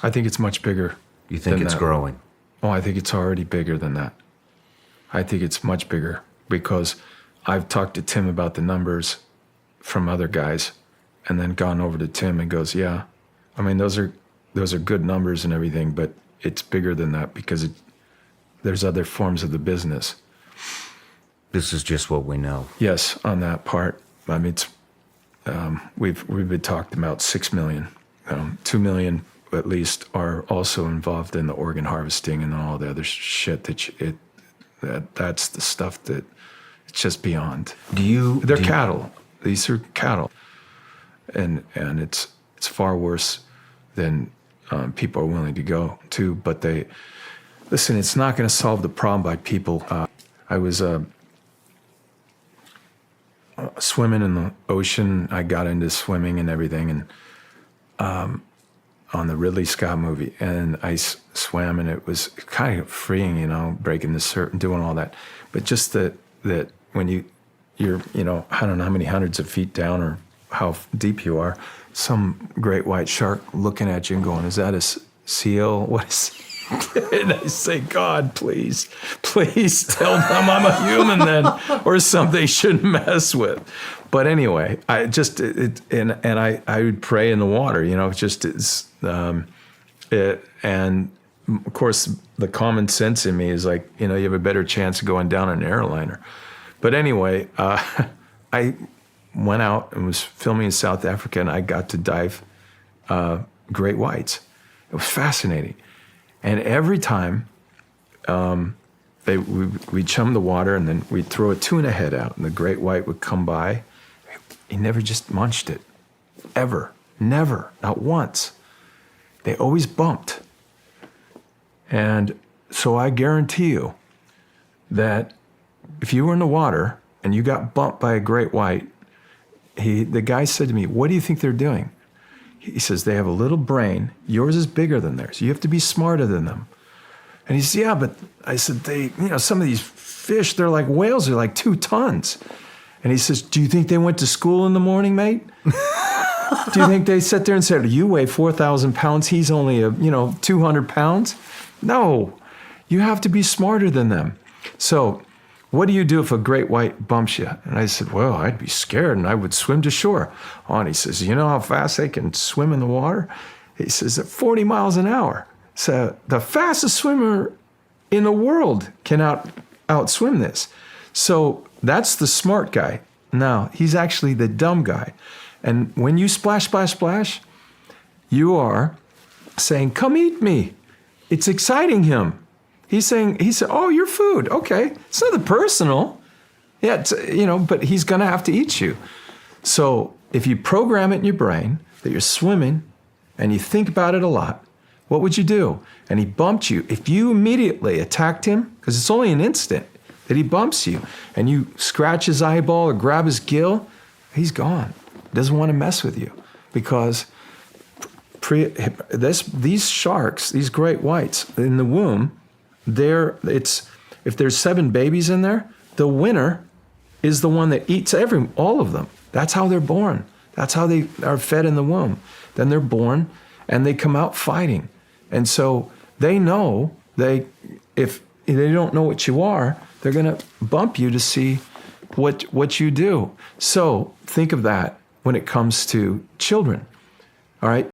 I think it's much bigger. You think it's growing? Oh, I think it's already bigger than that. I think it's much bigger because I've talked to Tim about the numbers from other guys and then gone over to Tim and goes, yeah, I mean, those are good numbers and everything, but it's bigger than that because there's other forms of the business. This is just what we know. Yes, on that part. I mean, it's, we've been talking about 6 million. 2 million at least are also involved in the organ harvesting and all the other shit that's the stuff that it's just beyond. They're cattle. These are cattle, and it's far worse than people are willing to go to. But listen. It's not going to solve the problem by people. I was swimming in the ocean. I got into swimming and everything, and on the Ridley Scott movie, and I swam, and it was kind of freeing, breaking the surf and doing all that. But just that when you're, I don't know how many hundreds of feet down or how deep you are, some great white shark looking at you and going, is that a seal? What is and I say, God, please tell them I'm a human then, or something they shouldn't mess with. But anyway, I just I would pray in the water, and of course the common sense in me is like, you have a better chance of going down an airliner. But anyway, I went out and was filming in South Africa, and I got to dive great whites. It was fascinating. And every time we'd chum the water, and then we'd throw a tuna head out, and the great white would come by. He never just munched it, ever, never, not once. They always bumped. And so I guarantee you that if you were in the water and you got bumped by a great white, the guy said to me, what do you think they're doing? He says, they have a little brain. Yours is bigger than theirs. You have to be smarter than them. And he said, yeah, but I said, some of these fish, they're like whales, they're like 2 tons. And he says, do you think they went to school in the morning, mate? Do you think they sat there and said, you weigh 4,000 pounds, he's only 200 pounds? No, you have to be smarter than them. So what do you do if a great white bumps you? And I said, well, I'd be scared and I would swim to shore. Oh, and he says, you know how fast they can swim in the water? He says, at 40 miles an hour. So the fastest swimmer in the world can outswim this. So that's the smart guy. Now, he's actually the dumb guy. And when you splash, splash, splash, you are saying, come eat me. It's exciting him. He said, oh, your food. Okay. It's nothing personal. Yeah, but he's going to have to eat you. So if you program it in your brain that you're swimming and you think about it a lot, what would you do? And he bumped you. If you immediately attacked him, because it's only an instant that he bumps you, and you scratch his eyeball or grab his gill, he's gone. Doesn't want to mess with you because these sharks, these great whites in the womb, if there's 7 babies in there, the winner is the one that eats all of them. That's how they're born. That's how they are fed in the womb. Then they're born and they come out fighting. And so they know if they don't know what you are, they're going to bump you to see what you do. So think of that when it comes to children. All right.